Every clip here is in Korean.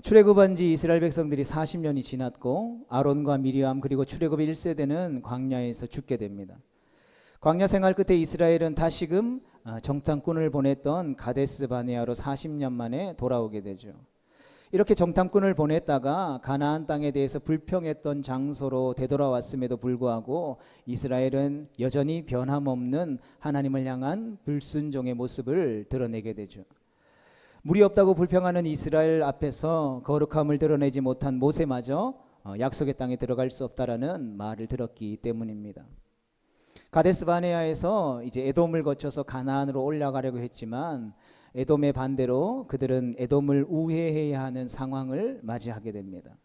출애굽한 지 이스라엘 백성들이 40년이 지났고 아론과 미리암 그리고 출애굽 1세대는 광야에서 죽게 됩니다. 광야 생활 끝에 이스라엘은 다시금 정탐꾼을 보냈던 가데스 바네아로 40년 만에 돌아오게 되죠. 이렇게 정탐꾼을 보냈다가 가나안 땅에 대해서 불평했던 장소로 되돌아왔음에도 불구하고 이스라엘은 여전히 변함없는 하나님을 향한 불순종의 모습을 드러내게 되죠. 물이 없다고 불평하는 이스라엘 앞에서 거룩함을 드러내지 못한 모세마저 약속의 땅에 들어갈 수 없다라는 말을 들었기 때문입니다. 가데스 바네아에서 이제 에돔을 거쳐서 가나안으로 올라가려고 했지만 에돔의 반대로 그들은 에돔을 우회해야 하는 상황을 맞이하게 됩니다.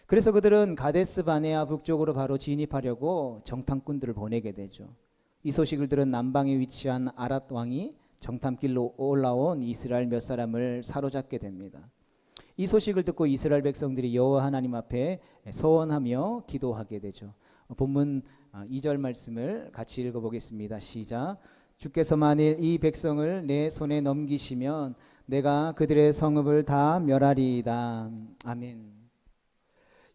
그래서 그들은 가데스 바네아 북쪽으로 바로 진입하려고 정탐꾼들을 보내게 되죠. 이 소식을 들은 남방에 위치한 아랏 왕이 정탐길로 올라온 이스라엘 몇 사람을 사로잡게 됩니다. 이 소식을 듣고 이스라엘 백성들이 여호와 하나님 앞에 서원하며 기도하게 되죠. 본문 2절 말씀을 같이 읽어보겠습니다. 시작. 주께서 만일 이 백성을 내 손에 넘기시면 내가 그들의 성읍을 다 멸하리이다. 아멘.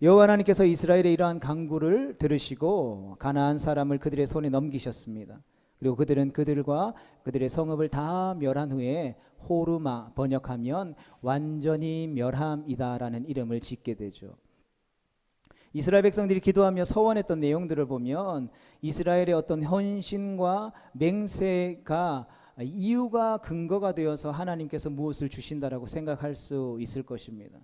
여호와 하나님께서 이스라엘의 이러한 간구를 들으시고 가나안 사람을 그들의 손에 넘기셨습니다. 그리고 그들은 그들과 그들의 성읍을 다 멸한 후에 호르마, 번역하면 완전히 멸함이다라는 이름을 짓게 되죠. 이스라엘 백성들이 기도하며 서원했던 내용들을 보면 이스라엘의 어떤 헌신과 맹세가 이유가 근거가 되어서 하나님께서 무엇을 주신다라고 생각할 수 있을 것입니다.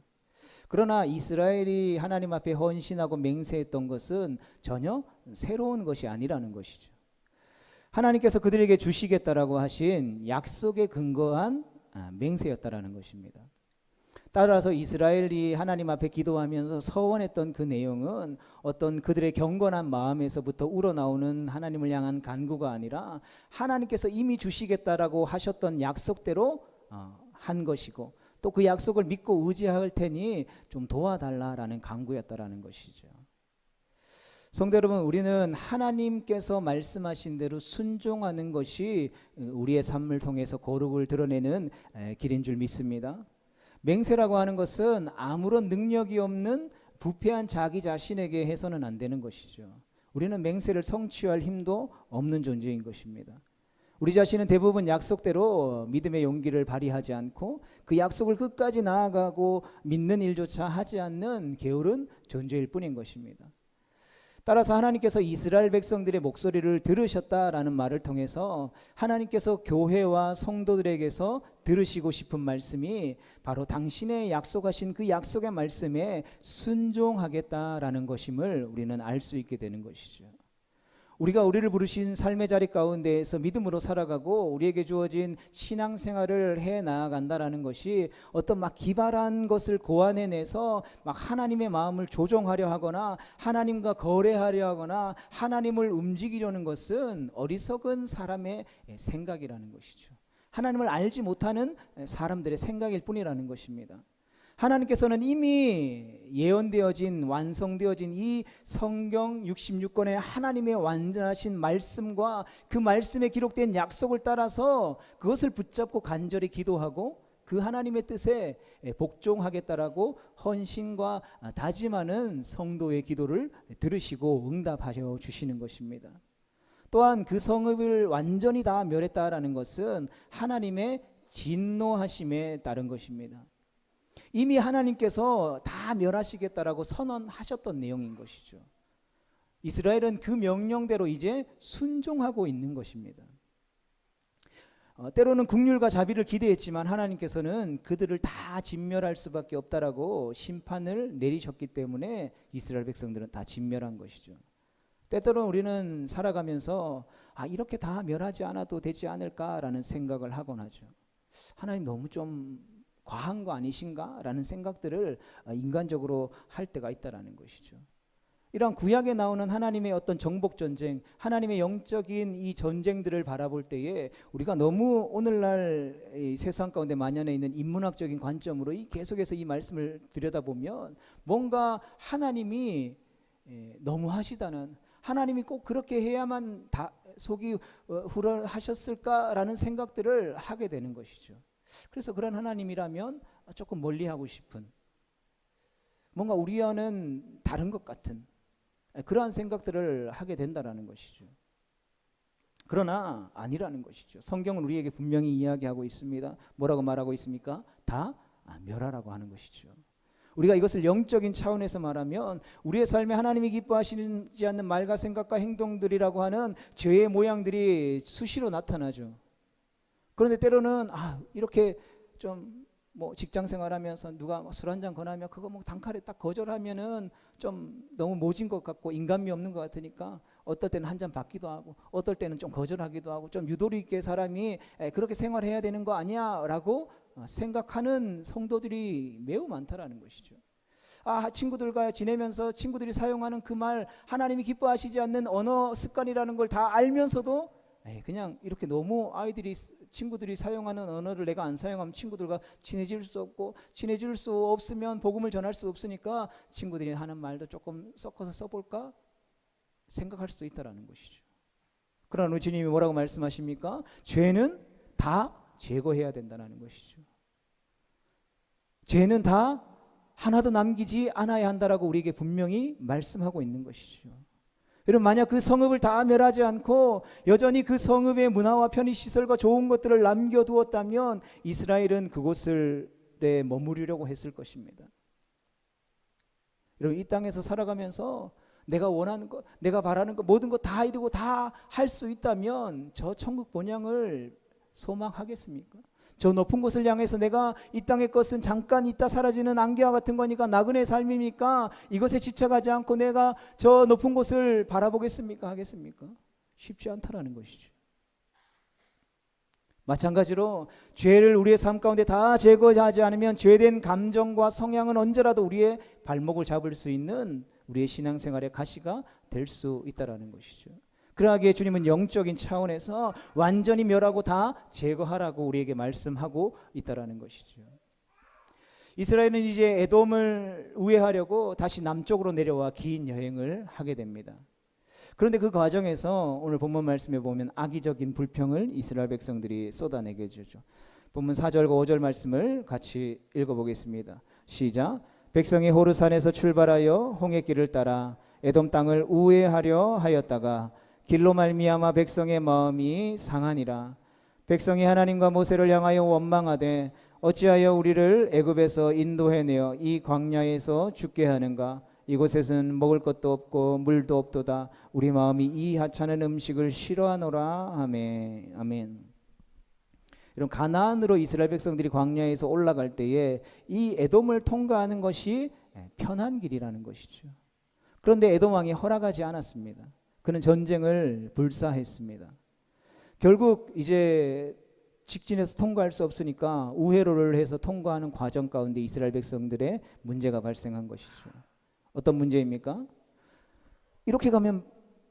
그러나 이스라엘이 하나님 앞에 헌신하고 맹세했던 것은 전혀 새로운 것이 아니라는 것이죠. 하나님께서 그들에게 주시겠다라고 하신 약속에 근거한 맹세였다라는 것입니다. 따라서 이스라엘이 하나님 앞에 기도하면서 서원했던 그 내용은 어떤 그들의 경건한 마음에서부터 우러나오는 하나님을 향한 간구가 아니라 하나님께서 이미 주시겠다라고 하셨던 약속대로 한 것이고 또 그 약속을 믿고 의지할 테니 좀 도와달라라는 간구였다라는 것이죠. 성도 여러분, 우리는 하나님께서 말씀하신 대로 순종하는 것이 우리의 삶을 통해서 거룩을 드러내는 길인 줄 믿습니다. 맹세라고 하는 것은 아무런 능력이 없는 부패한 자기 자신에게 해서는 안 되는 것이죠. 우리는 맹세를 성취할 힘도 없는 존재인 것입니다. 우리 자신은 대부분 약속대로 믿음의 용기를 발휘하지 않고 그 약속을 끝까지 나아가고 믿는 일조차 하지 않는 게으른 존재일 뿐인 것입니다. 따라서 하나님께서 이스라엘 백성들의 목소리를 들으셨다라는 말을 통해서 하나님께서 교회와 성도들에게서 들으시고 싶은 말씀이 바로 당신의 약속하신 그 약속의 말씀에 순종하겠다라는 것임을 우리는 알 수 있게 되는 것이죠. 우리가 우리를 부르신 삶의 자리 가운데에서 믿음으로 살아가고 우리에게 주어진 신앙생활을 해 나아간다라는 것이 어떤 막 기발한 것을 고안해내서 막 하나님의 마음을 조종하려 하거나 하나님과 거래하려 하거나 하나님을 움직이려는 것은 어리석은 사람의 생각이라는 것이죠. 하나님을 알지 못하는 사람들의 생각일 뿐이라는 것입니다. 하나님께서는 이미 예언되어진 완성되어진 이 성경 66권의 하나님의 완전하신 말씀과 그 말씀에 기록된 약속을 따라서 그것을 붙잡고 간절히 기도하고 그 하나님의 뜻에 복종하겠다라고 헌신과 다짐하는 성도의 기도를 들으시고 응답하셔 주시는 것입니다. 또한 그 성읍을 완전히 다 멸했다라는 것은 하나님의 진노하심에 따른 것입니다. 이미 하나님께서 다 멸하시겠다라고 선언하셨던 내용인 것이죠. 이스라엘은 그 명령대로 이제 순종하고 있는 것입니다. 때로는 긍휼과 자비를 기대했지만 하나님께서는 그들을 다 진멸할 수밖에 없다라고 심판을 내리셨기 때문에 이스라엘 백성들은 다 진멸한 것이죠. 때때로는 우리는 살아가면서 이렇게 다 멸하지 않아도 되지 않을까라는 생각을 하곤 하죠. 하나님 너무 좀 과한 거 아니신가? 라는 생각들을 인간적으로 할 때가 있다라는 것이죠. 이런 구약에 나오는 하나님의 어떤 정복 전쟁, 하나님의 영적인 이 전쟁들을 바라볼 때에 우리가 너무 오늘날 이 세상 가운데 만연해 있는 인문학적인 관점으로 계속해서 이 말씀을 들여다보면 뭔가 하나님이 너무 하시다는, 하나님이 꼭 그렇게 해야만 다 속이 후련하셨을까라는 생각들을 하게 되는 것이죠. 그래서 그런 하나님이라면 조금 멀리하고 싶은, 뭔가 우리와는 다른 것 같은 그러한 생각들을 하게 된다라는 것이죠. 그러나 아니라는 것이죠. 성경은 우리에게 분명히 이야기하고 있습니다. 뭐라고 말하고 있습니까? 다 멸하라고 하는 것이죠. 우리가 이것을 영적인 차원에서 말하면 우리의 삶에 하나님이 기뻐하시지 않는 말과 생각과 행동들이라고 하는 죄의 모양들이 수시로 나타나죠. 그런데 때로는 이렇게 좀 뭐 직장 생활하면서 누가 술 한잔 권하면 그거 뭐 단칼에 딱 거절하면은 좀 너무 모진 것 같고 인간미 없는 것 같으니까 어떨 때는 한 잔 받기도 하고 어떨 때는 좀 거절하기도 하고 좀 유도리 있게 사람이 그렇게 생활해야 되는 거 아니야라고 생각하는 성도들이 매우 많다라는 것이죠. 친구들과 지내면서 친구들이 사용하는 그 말 하나님이 기뻐하시지 않는 언어 습관이라는 걸 다 알면서도 그냥 이렇게 너무 친구들이 사용하는 언어를 내가 안 사용하면 친구들과 친해질 수 없고 친해질 수 없으면 복음을 전할 수 없으니까 친구들이 하는 말도 조금 섞어서 써볼까 생각할 수도 있다라는 것이죠. 그러나 우리 주님이 뭐라고 말씀하십니까? 죄는 다 제거해야 된다는 것이죠. 죄는 다 하나도 남기지 않아야 한다라고 우리에게 분명히 말씀하고 있는 것이죠. 여러분, 만약 그 성읍을 다 멸하지 않고 여전히 그 성읍의 문화와 편의시설과 좋은 것들을 남겨두었다면 이스라엘은 그곳에 머무르려고 했을 것입니다. 여러분, 이 땅에서 살아가면서 내가 원하는 것, 내가 바라는 것, 모든 것 다 이루고 다 할 수 있다면 저 천국 본향을 소망하겠습니까? 저 높은 곳을 향해서 내가 이 땅의 것은 잠깐 있다 사라지는 안개와 같은 거니까 나그네 삶이니까 이것에 집착하지 않고 내가 저 높은 곳을 바라보겠습니까? 하겠습니까? 쉽지 않다라는 것이죠. 마찬가지로 죄를 우리의 삶 가운데 다 제거하지 않으면 죄된 감정과 성향은 언제라도 우리의 발목을 잡을 수 있는 우리의 신앙생활의 가시가 될 수 있다라는 것이죠. 그러하기에 주님은 영적인 차원에서 완전히 멸하고 다 제거하라고 우리에게 말씀하고 있다라는 것이죠. 이스라엘은 이제 에돔을 우회하려고 다시 남쪽으로 내려와 긴 여행을 하게 됩니다. 그런데 그 과정에서 오늘 본문 말씀에 보면 악의적인 불평을 이스라엘 백성들이 쏟아내게 되죠. 본문 4절과 5절 말씀을 같이 읽어보겠습니다. 시작. 백성이 호르산에서 출발하여 홍해길을 따라 에돔 땅을 우회하려 하였다가 길로 말미암아 백성의 마음이 상하니라. 백성이 하나님과 모세를 향하여 원망하되 어찌하여 우리를 애굽에서 인도해내어 이 광야에서 죽게 하는가? 이곳에서는 먹을 것도 없고 물도 없도다. 우리 마음이 이 하찮은 음식을 싫어하노라 하매. 아멘. 이런 가나안으로 이스라엘 백성들이 광야에서 올라갈 때에 이 에돔을 통과하는 것이 편한 길이라는 것이죠. 그런데 에돔 왕이 허락하지 않았습니다. 그는 전쟁을 불사했습니다. 결국 이제 직진해서 통과할 수 없으니까 우회로를 해서 통과하는 과정 가운데 이스라엘 백성들의 문제가 발생한 것이죠. 어떤 문제입니까? 이렇게 가면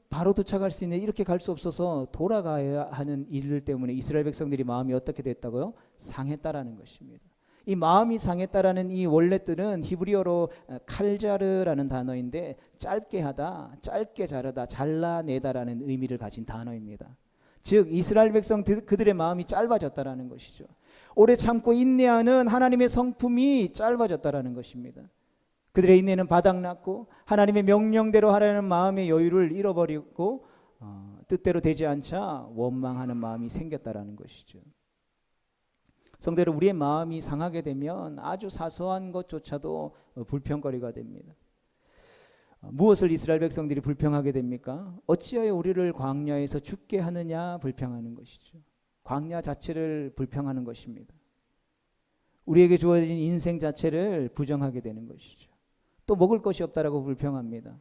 바로 도착할 수 있는데 이렇게 갈 수 없어서 돌아가야 하는 일 때문에 이스라엘 백성들이 마음이 어떻게 됐다고요? 상했다라는 것입니다. 이 마음이 상했다라는 이 원래 뜻은 히브리어로 칼자르라는 단어인데 짧게 하다, 짧게 자르다, 잘라내다라는 의미를 가진 단어입니다. 즉 이스라엘 백성 그들의 마음이 짧아졌다라는 것이죠. 오래 참고 인내하는 하나님의 성품이 짧아졌다라는 것입니다. 그들의 인내는 바닥났고 하나님의 명령대로 하려는 마음의 여유를 잃어버리고 뜻대로 되지 않자 원망하는 마음이 생겼다라는 것이죠. 성도 여러분, 우리의 마음이 상하게 되면 아주 사소한 것조차도 불평거리가 됩니다. 무엇을 이스라엘 백성들이 불평하게 됩니까? 어찌하여 우리를 광야에서 죽게 하느냐 불평하는 것이죠. 광야 자체를 불평하는 것입니다. 우리에게 주어진 인생 자체를 부정하게 되는 것이죠. 또 먹을 것이 없다라고 불평합니다.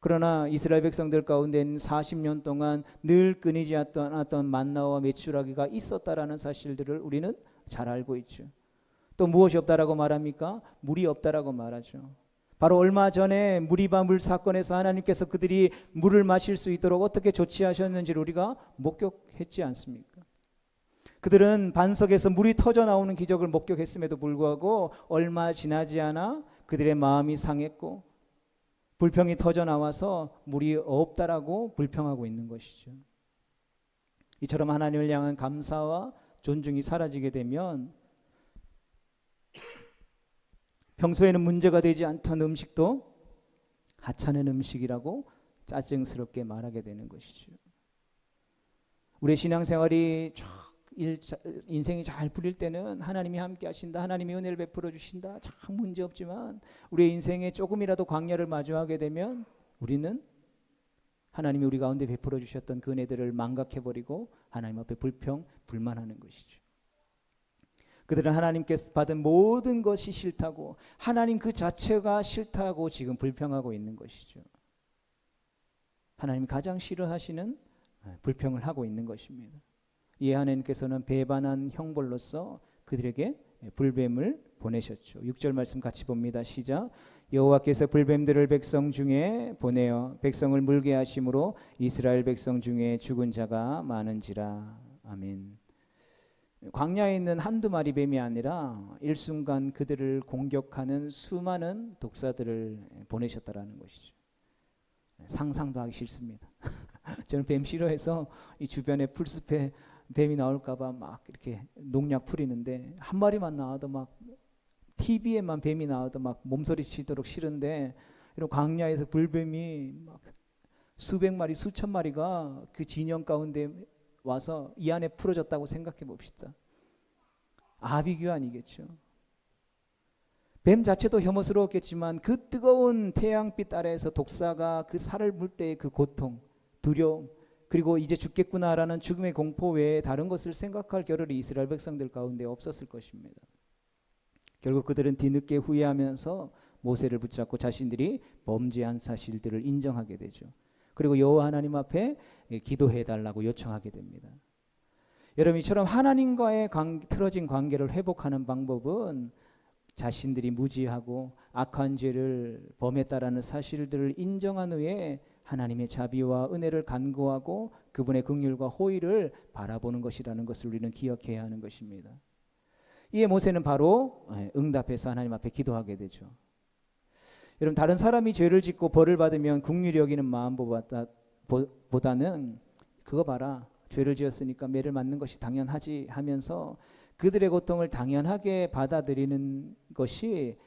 그러나 이스라엘 백성들 가운데는 40년 동안 늘 끊이지 않았던 만나와 메추라기가 있었다라는 사실들을 우리는 잘 알고 있죠. 또 무엇이 없다라고 말합니까? 물이 없다라고 말하죠. 바로 얼마 전에 무리바 물 사건에서 하나님께서 그들이 물을 마실 수 있도록 어떻게 조치하셨는지를 우리가 목격했지 않습니까? 그들은 반석에서 물이 터져 나오는 기적을 목격했음에도 불구하고 얼마 지나지 않아 그들의 마음이 상했고 불평이 터져 나와서 물이 없다라고 불평하고 있는 것이죠. 이처럼 하나님을 향한 감사와 존중이 사라지게 되면 평소에는 문제가 되지 않던 음식도 하찮은 음식이라고 짜증스럽게 말하게 되는 것이죠. 우리의 신앙생활이 인생이 잘 풀릴 때는 하나님이 함께 하신다, 하나님이 은혜를 베풀어 주신다, 참 문제 없지만 우리의 인생에 조금이라도 광야를 마주하게 되면 우리는 하나님이 우리 가운데 베풀어 주셨던 그 은혜들을 망각해버리고 하나님 앞에 불만하는 것이죠. 그들은 하나님께서 받은 모든 것이 싫다고, 하나님 그 자체가 싫다고 지금 불평하고 있는 것이죠. 하나님이 가장 싫어하시는 불평을 하고 있는 것입니다. 이에 하나님께서는 배반한 형벌로서 그들에게 불뱀을 보내셨죠. 6절 말씀 같이 봅니다. 시작. 여호와께서 불뱀들을 백성 중에 보내어 백성을 물게 하심으로 이스라엘 백성 중에 죽은 자가 많은지라. 아멘. 광야에 있는 한두 마리 뱀이 아니라 일순간 그들을 공격하는 수많은 독사들을 보내셨다라는 것이죠. 상상도 하기 싫습니다. 저는 뱀 싫어해서 이 주변에 풀숲에 뱀이 나올까봐 막 이렇게 농약 뿌리는데, 한 마리만 나와도 막 TV에만 뱀이 나와도 막 몸서리 치도록 싫은데, 이런 광야에서 불뱀이 막 수백 마리 수천 마리가 그 진영 가운데 와서 이 안에 풀어졌다고 생각해 봅시다. 아비규 아니겠죠. 뱀 자체도 혐오스러웠겠지만 그 뜨거운 태양빛 아래에서 독사가 그 살을 물 때의 그 고통, 두려움, 그리고 이제 죽겠구나라는 죽음의 공포 외에 다른 것을 생각할 겨를이 이스라엘 백성들 가운데 없었을 것입니다. 결국 그들은 뒤늦게 후회하면서 모세를 붙잡고 자신들이 범죄한 사실들을 인정하게 되죠. 그리고 여호와 하나님 앞에 기도해달라고 요청하게 됩니다. 여러분, 이처럼 하나님과의 틀어진 관계를 회복하는 방법은 자신들이 무지하고 악한 죄를 범했다라는 사실들을 인정한 후에 하나님의 자비와 은혜를 간구하고 그분의 긍휼과 호의를 바라보는 것이라는 것을 우리는 기억해야 하는 것입니다. 이에 모세는 바로 응답해서 하나님 앞에 기도하게 되죠. 여러분, 다른 사람이 죄를 짓고 벌을 받으면 긍휼히 여기는 마음보다는 그거 봐라, 죄를 지었으니까 매를 맞는 것이 당연하지 하면서 그들의 고통을 당연하게 받아들이는 것이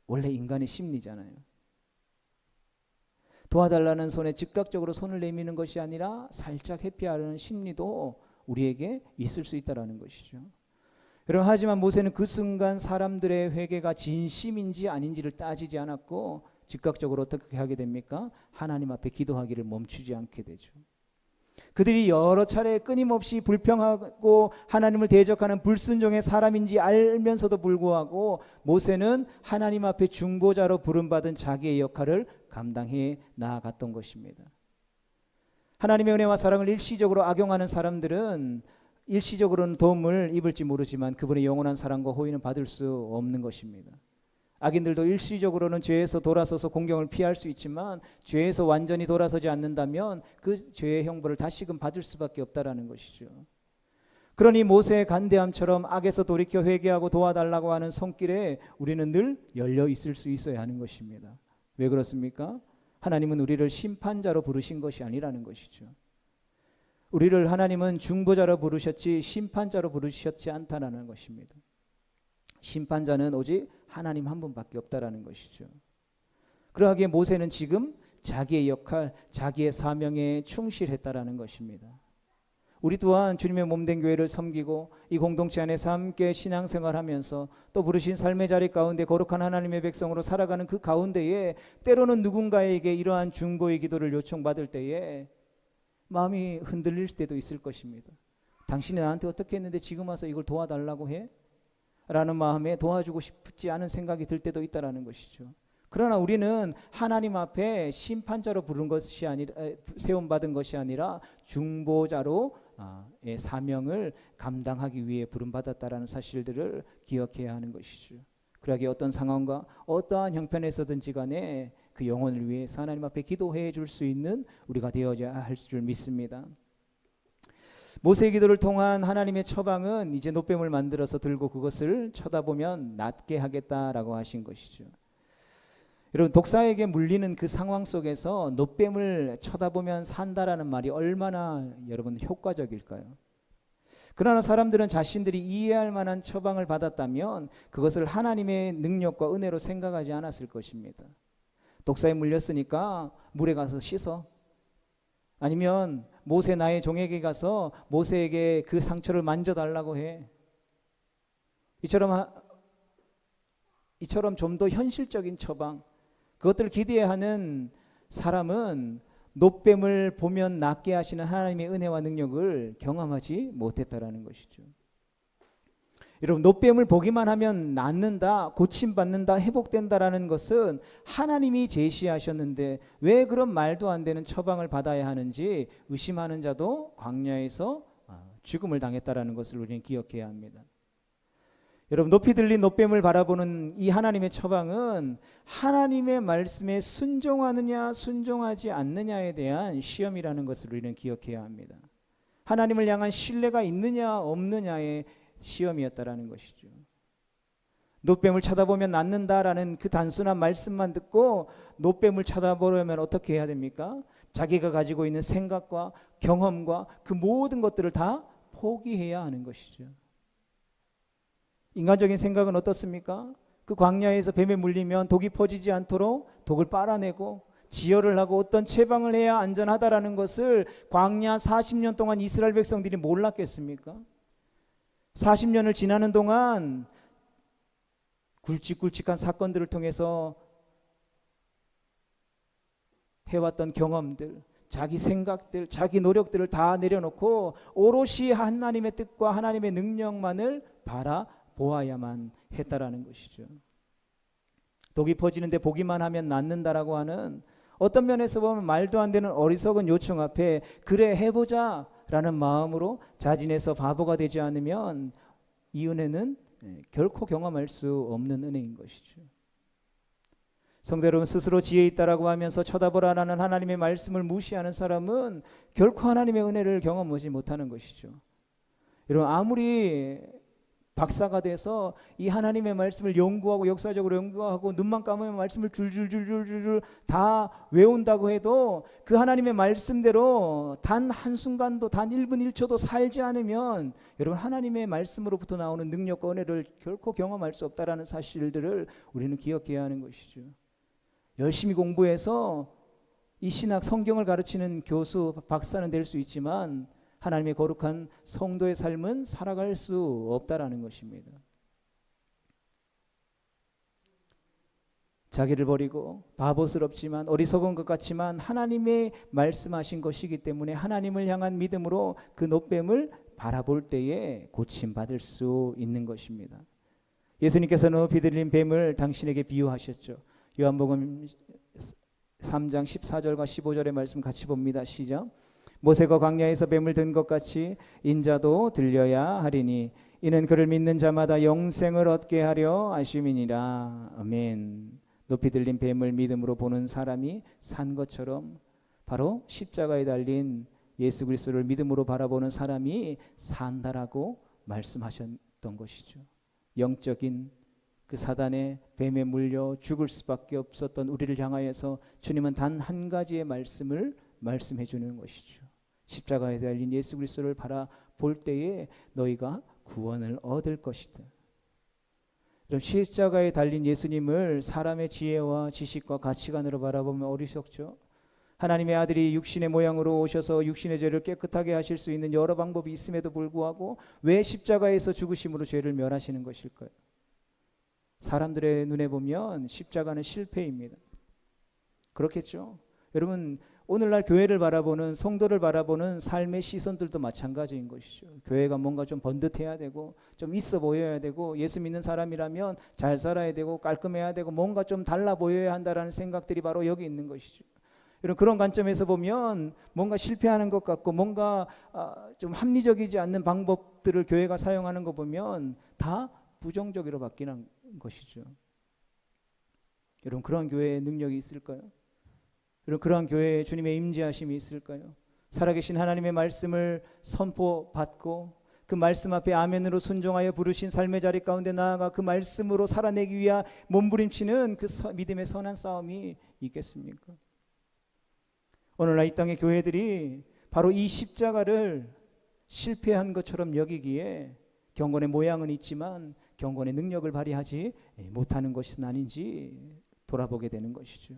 원래 인간의 심리잖아요. 도와달라는 손에 즉각적으로 손을 내미는 것이 아니라 살짝 회피하려는 심리도 우리에게 있을 수 있다는 것이죠. 여러분, 하지만 모세는 그 순간 사람들의 회개가 진심인지 아닌지를 따지지 않았고 즉각적으로 어떻게 하게 됩니까? 하나님 앞에 기도하기를 멈추지 않게 되죠. 그들이 여러 차례 끊임없이 불평하고 하나님을 대적하는 불순종의 사람인지 알면서도 불구하고 모세는 하나님 앞에 중보자로 부름받은 자기의 역할을 감당해 나아갔던 것입니다. 하나님의 은혜와 사랑을 일시적으로 악용하는 사람들은 일시적으로는 도움을 입을지 모르지만 그분의 영원한 사랑과 호의는 받을 수 없는 것입니다. 악인들도 일시적으로는 죄에서 돌아서서 공경을 피할 수 있지만 죄에서 완전히 돌아서지 않는다면 그 죄의 형벌을 다시금 받을 수밖에 없다라는 것이죠. 그러니 모세의 간대함처럼 악에서 돌이켜 회개하고 도와달라고 하는 손길에 우리는 늘 열려 있을 수 있어야 하는 것입니다. 왜 그렇습니까? 하나님은 우리를 심판자로 부르신 것이 아니라는 것이죠. 우리를 하나님은 중보자로 부르셨지 심판자로 부르셨지 않다라는 것입니다. 심판자는 오직 하나님 한 분밖에 없다라는 것이죠. 그러하기에 모세는 지금 자기의 역할, 자기의 사명에 충실했다라는 것입니다. 우리 또한 주님의 몸된 교회를 섬기고 이 공동체 안에서 함께 신앙생활하면서 또 부르신 삶의 자리 가운데 거룩한 하나님의 백성으로 살아가는 그 가운데에 때로는 누군가에게 이러한 중보의 기도를 요청받을 때에 마음이 흔들릴 때도 있을 것입니다. 당신이 나한테 어떻게 했는데 지금 와서 이걸 도와달라고 해? 라는 마음에 도와주고 싶지 않은 생각이 들 때도 있다라는 것이죠. 그러나 우리는 하나님 앞에 심판자로 부른 것이 아니라 세움받은 것이 아니라 중보자로 사명을 감당하기 위해 부름받았다라는 사실들을 기억해야 하는 것이죠. 그러기에 어떤 상황과 어떠한 형편에서든지 간에 그 영혼을 위해서 하나님 앞에 기도해 줄 수 있는 우리가 되어야 할 줄 믿습니다. 모세의 기도를 통한 하나님의 처방은 이제 놋뱀을 만들어서 들고 그것을 쳐다보면 낫게 하겠다라고 하신 것이죠. 여러분, 독사에게 물리는 그 상황 속에서 놋뱀을 쳐다보면 산다라는 말이 얼마나 여러분 효과적일까요? 그러나 사람들은 자신들이 이해할 만한 처방을 받았다면 그것을 하나님의 능력과 은혜로 생각하지 않았을 것입니다. 독사에 물렸으니까 물에 가서 씻어. 아니면 모세 나의 종에게 가서 모세에게 그 상처를 만져달라고 해. 이처럼 좀 더 현실적인 처방, 그것들을 기대하는 사람은 놋뱀을 보면 낫게 하시는 하나님의 은혜와 능력을 경험하지 못했다라는 것이죠. 여러분, 놋뱀을 보기만 하면 낫는다, 고침받는다, 회복된다라는 것은 하나님이 제시하셨는데 왜 그런 말도 안 되는 처방을 받아야 하는지 의심하는 자도 광야에서 죽음을 당했다라는 것을 우리는 기억해야 합니다. 여러분, 높이 들린 놋뱀을 바라보는 이 하나님의 처방은 하나님의 말씀에 순종하느냐 순종하지 않느냐에 대한 시험이라는 것을 우리는 기억해야 합니다. 하나님을 향한 신뢰가 있느냐 없느냐의 시험이었다라는 것이죠. 놋뱀을 쳐다보면 낫는다라는 그 단순한 말씀만 듣고 놋뱀을 쳐다보려면 어떻게 해야 됩니까? 자기가 가지고 있는 생각과 경험과 그 모든 것들을 다 포기해야 하는 것이죠. 인간적인 생각은 어떻습니까? 그 광야에서 뱀에 물리면 독이 퍼지지 않도록 독을 빨아내고 지혈을 하고 어떤 처방을 해야 안전하다라는 것을 광야 40년 동안 이스라엘 백성들이 몰랐겠습니까? 40년을 지나는 동안 굵직굵직한 사건들을 통해서 해왔던 경험들, 자기 생각들, 자기 노력들을 다 내려놓고 오롯이 하나님의 뜻과 하나님의 능력만을 바라보아야만 했다라는 것이죠. 독이 퍼지는데 보기만 하면 낫는다라고 하는, 어떤 면에서 보면 말도 안 되는 어리석은 요청 앞에 그래 해보자 라는 마음으로 자진해서 바보가 되지 않으면 이 은혜는 결코 경험할 수 없는 은혜인 것이죠. 성도 여러분, 스스로 지혜 있다라고 하면서 쳐다보라는 하나님의 말씀을 무시하는 사람은 결코 하나님의 은혜를 경험하지 못하는 것이죠. 여러분, 아무리 박사가 돼서 이 하나님의 말씀을 연구하고 역사적으로 연구하고 눈만 감으면 말씀을 줄줄줄줄줄 다 외운다고 해도 그 하나님의 말씀대로 단 한순간도 단 1분 1초도 살지 않으면 여러분, 하나님의 말씀으로부터 나오는 능력과 은혜를 결코 경험할 수 없다라는 사실들을 우리는 기억해야 하는 것이죠. 열심히 공부해서 이 신학 성경을 가르치는 교수 박사는 될 수 있지만 하나님의 거룩한 성도의 삶은 살아갈 수 없다라는 것입니다. 자기를 버리고 바보스럽지만 어리석은 것 같지만 하나님의 말씀하신 것이기 때문에 하나님을 향한 믿음으로 그 놋뱀을 바라볼 때에 고침받을 수 있는 것입니다. 예수님께서는 높이 들린 뱀을 당신에게 비유하셨죠. 요한복음 3장 14절과 15절의 말씀 같이 봅니다. 시작. 모세가 광야에서 뱀을 든 것 같이 인자도 들려야 하리니 이는 그를 믿는 자마다 영생을 얻게 하려 하심이니라. 아멘. 높이 들린 뱀을 믿음으로 보는 사람이 산 것처럼 바로 십자가에 달린 예수 그리스도를 믿음으로 바라보는 사람이 산다라고 말씀하셨던 것이죠. 영적인 그 사단의 뱀에 물려 죽을 수밖에 없었던 우리를 향하여서 주님은 단 한 가지의 말씀을 말씀해 주는 것이죠. 십자가에 달린 예수 그리스도를 바라볼 때에 너희가 구원을 얻을 것이다. 십자가에 달린 예수님을 사람의 지혜와 지식과 가치관으로 바라보면 어리석죠. 하나님의 아들이 육신의 모양으로 오셔서 육신의 죄를 깨끗하게 하실 수 있는 여러 방법이 있음에도 불구하고 왜 십자가에서 죽으심으로 죄를 멸하시는 것일까요? 사람들의 눈에 보면 십자가는 실패입니다. 그렇겠죠. 여러분, 오늘날 교회를 바라보는, 성도를 바라보는 삶의 시선들도 마찬가지인 것이죠. 교회가 뭔가 좀 번듯해야 되고 좀 있어 보여야 되고 예수 믿는 사람이라면 잘 살아야 되고 깔끔해야 되고 뭔가 좀 달라 보여야 한다라는 생각들이 바로 여기 있는 것이죠. 여러분, 그런 관점에서 보면 뭔가 실패하는 것 같고 뭔가 좀 합리적이지 않는 방법들을 교회가 사용하는 거 보면 다 부정적으로 바뀌는 것이죠. 여러분, 그런 교회의 능력이 있을까요? 여러분, 그러한 교회에 주님의 임재하심이 있을까요? 살아계신 하나님의 말씀을 선포받고 그 말씀 앞에 아멘으로 순종하여 부르신 삶의 자리 가운데 나아가 그 말씀으로 살아내기 위한 몸부림치는 그 믿음의 선한 싸움이 있겠습니까? 오늘날 이 땅의 교회들이 바로 이 십자가를 실패한 것처럼 여기기에 경건의 모양은 있지만 경건의 능력을 발휘하지 못하는 것은 아닌지 돌아보게 되는 것이죠.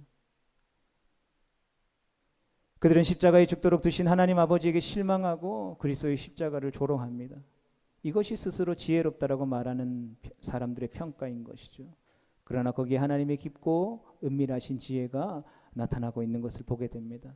그들은 십자가에 죽도록 두신 하나님 아버지에게 실망하고 그리스도의 십자가를 조롱합니다. 이것이 스스로 지혜롭다라고 말하는 사람들의 평가인 것이죠. 그러나 거기에 하나님의 깊고 은밀하신 지혜가 나타나고 있는 것을 보게 됩니다.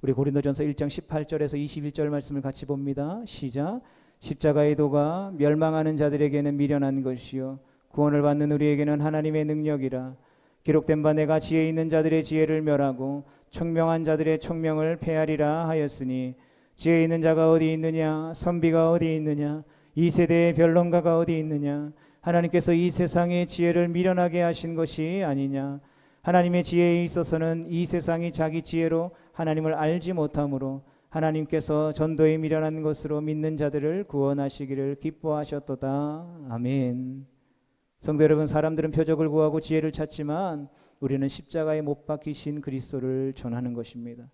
우리 고린도전서 1장 18절에서 21절 말씀을 같이 봅니다. 시작. 십자가의 도가 멸망하는 자들에게는 미련한 것이요 구원을 받는 우리에게는 하나님의 능력이라. 기록된 바 내가 지혜 있는 자들의 지혜를 멸하고 총명한 자들의 총명을 폐하리라 하였으니 지혜 있는 자가 어디 있느냐 선비가 어디 있느냐 이 세대의 변론가가 어디 있느냐 하나님께서 이 세상의 지혜를 미련하게 하신 것이 아니냐. 하나님의 지혜에 있어서는 이 세상이 자기 지혜로 하나님을 알지 못하므로 하나님께서 전도에 미련한 것으로 믿는 자들을 구원하시기를 기뻐하셨도다. 아멘. 성도 여러분, 사람들은 표적을 구하고 지혜를 찾지만 우리는 십자가에 못 박히신 그리스도를 전하는 것입니다.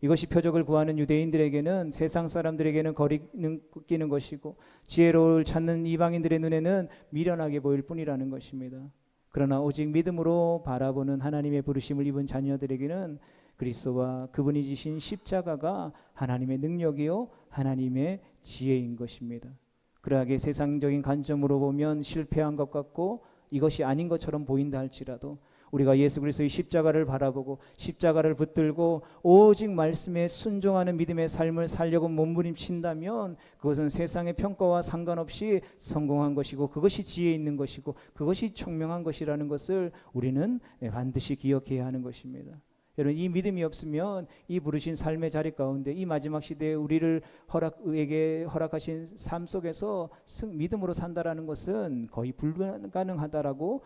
이것이 표적을 구하는 유대인들에게는 세상 사람들에게는 거리는 끼는 것이고 지혜로움을 찾는 이방인들의 눈에는 미련하게 보일 뿐이라는 것입니다. 그러나 오직 믿음으로 바라보는 하나님의 부르심을 입은 자녀들에게는 그리스도와 그분이 지신 십자가가 하나님의 능력이요 하나님의 지혜인 것입니다. 그러하게 세상적인 관점으로 보면 실패한 것 같고 이것이 아닌 것처럼 보인다 할지라도 우리가 예수 그리스도의 십자가를 바라보고 십자가를 붙들고 오직 말씀에 순종하는 믿음의 삶을 살려고 몸부림친다면 그것은 세상의 평가와 상관없이 성공한 것이고 그것이 지혜 있는 것이고 그것이 청명한 것이라는 것을 우리는 반드시 기억해야 하는 것입니다. 여러분, 이 믿음이 없으면 이 부르신 삶의 자리 가운데 이 마지막 시대에 우리를 허락하신 삶 속에서 믿음으로 산다라는 것은 거의 불가능하다라고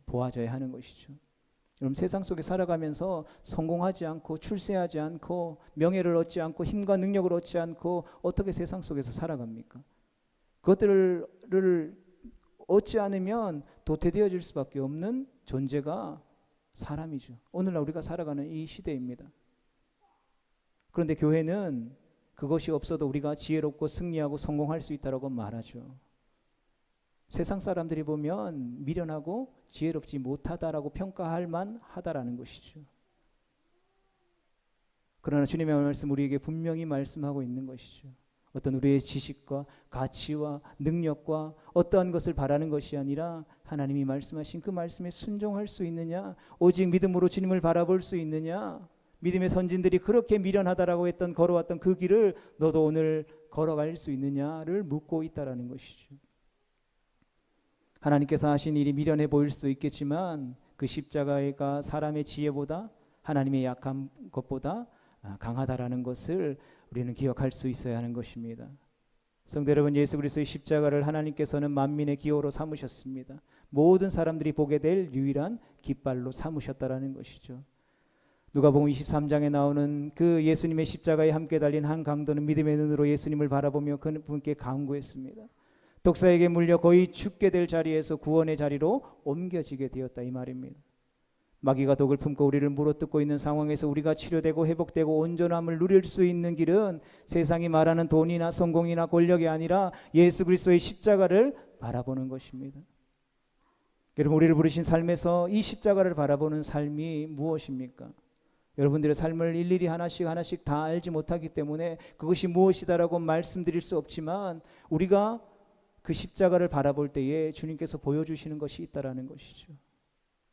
보아져야 하는 것이죠. 여러분, 세상 속에 살아가면서 성공하지 않고 출세하지 않고 명예를 얻지 않고 힘과 능력을 얻지 않고 어떻게 세상 속에서 살아갑니까? 그것들을 얻지 않으면 도태되어질 수밖에 없는 존재가 사람이죠. 오늘날 우리가 살아가는 이 시대입니다. 그런데 교회는 그것이 없어도 우리가 지혜롭고 승리하고 성공할 수 있다고 말하죠. 세상 사람들이 보면 미련하고 지혜롭지 못하다라고 평가할 만하다라는 것이죠. 그러나 주님의 말씀 우리에게 분명히 말씀하고 있는 것이죠. 어떤 우리의 지식과 가치와 능력과 어떠한 것을 바라는 것이 아니라 하나님이 말씀하신 그 말씀에 순종할 수 있느냐, 오직 믿음으로 주님을 바라볼 수 있느냐, 믿음의 선진들이 그렇게 미련하다라고 했던 걸어왔던 그 길을 너도 오늘 걸어갈 수 있느냐를 묻고 있다라는 것이죠. 하나님께서 하신 일이 미련해 보일 수도 있겠지만 그 십자가가 사람의 지혜보다 하나님의 약한 것보다 강하다라는 것을 우리는 기억할 수 있어야 하는 것입니다. 성도 여러분, 예수 그리스도의 십자가를 하나님께서는 만민의 기호로 삼으셨습니다. 모든 사람들이 보게 될 유일한 깃발로 삼으셨다라는 것이죠. 누가복음 23장에 나오는 그 예수님의 십자가에 함께 달린 한 강도는 믿음의 눈으로 예수님을 바라보며 그분께 간구했습니다. 독사에게 물려 거의 죽게 될 자리에서 구원의 자리로 옮겨지게 되었다, 이 말입니다. 마귀가 독을 품고 우리를 물어뜯고 있는 상황에서 우리가 치료되고 회복되고 온전함을 누릴 수 있는 길은 세상이 말하는 돈이나 성공이나 권력이 아니라 예수 그리스도의 십자가를 바라보는 것입니다. 여러분, 우리를 부르신 삶에서 이 십자가를 바라보는 삶이 무엇입니까? 여러분들의 삶을 일일이 하나씩 다 알지 못하기 때문에 그것이 무엇이다라고 말씀드릴 수 없지만 우리가 그 십자가를 바라볼 때에 주님께서 보여주시는 것이 있다라는 것이죠.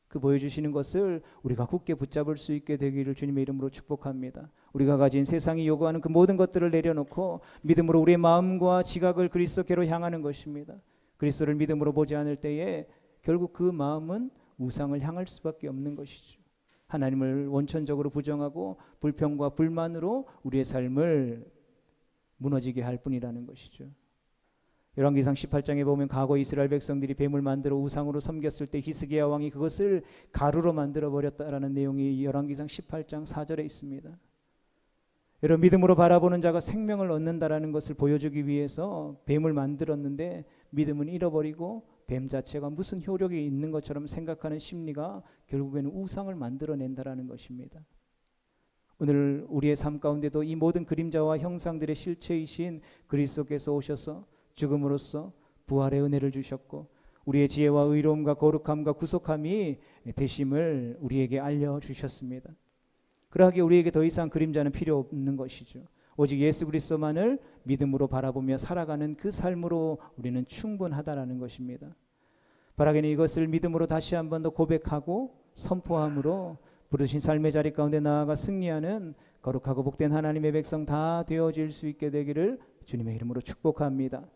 그 보여주시는 것을 우리가 굳게 붙잡을 수 있게 되기를 주님의 이름으로 축복합니다. 우리가 가진 세상이 요구하는 그 모든 것들을 내려놓고 믿음으로 우리의 마음과 지각을 그리스도께로 향하는 것입니다. 그리스도를 믿음으로 보지 않을 때에 결국 그 마음은 우상을 향할 수밖에 없는 것이죠. 하나님을 원천적으로 부정하고 불평과 불만으로 우리의 삶을 무너지게 할 뿐이라는 것이죠. 열왕기상 18장에 보면 과거 이스라엘 백성들이 뱀을 만들어 우상으로 섬겼을 때 히스기야 왕이 그것을 가루로 만들어 버렸다라는 내용이 열왕기상 18장 4절에 있습니다. 여러분, 믿음으로 바라보는 자가 생명을 얻는다라는 것을 보여주기 위해서 뱀을 만들었는데 믿음은 잃어버리고 뱀 자체가 무슨 효력이 있는 것처럼 생각하는 심리가 결국에는 우상을 만들어낸다라는 것입니다. 오늘 우리의 삶 가운데도 이 모든 그림자와 형상들의 실체이신 그리스도께서 오셔서 죽음으로써 부활의 은혜를 주셨고 우리의 지혜와 의로움과 거룩함과 구속함이 되심을 우리에게 알려주셨습니다. 그러하기에 우리에게 더 이상 그림자는 필요 없는 것이죠. 오직 예수 그리스도만을 믿음으로 바라보며 살아가는 그 삶으로 우리는 충분하다라는 것입니다. 바라기는 이것을 믿음으로 다시 한 번 더 고백하고 선포함으로 부르신 삶의 자리 가운데 나아가 승리하는 거룩하고 복된 하나님의 백성 다 되어질 수 있게 되기를 주님의 이름으로 축복합니다.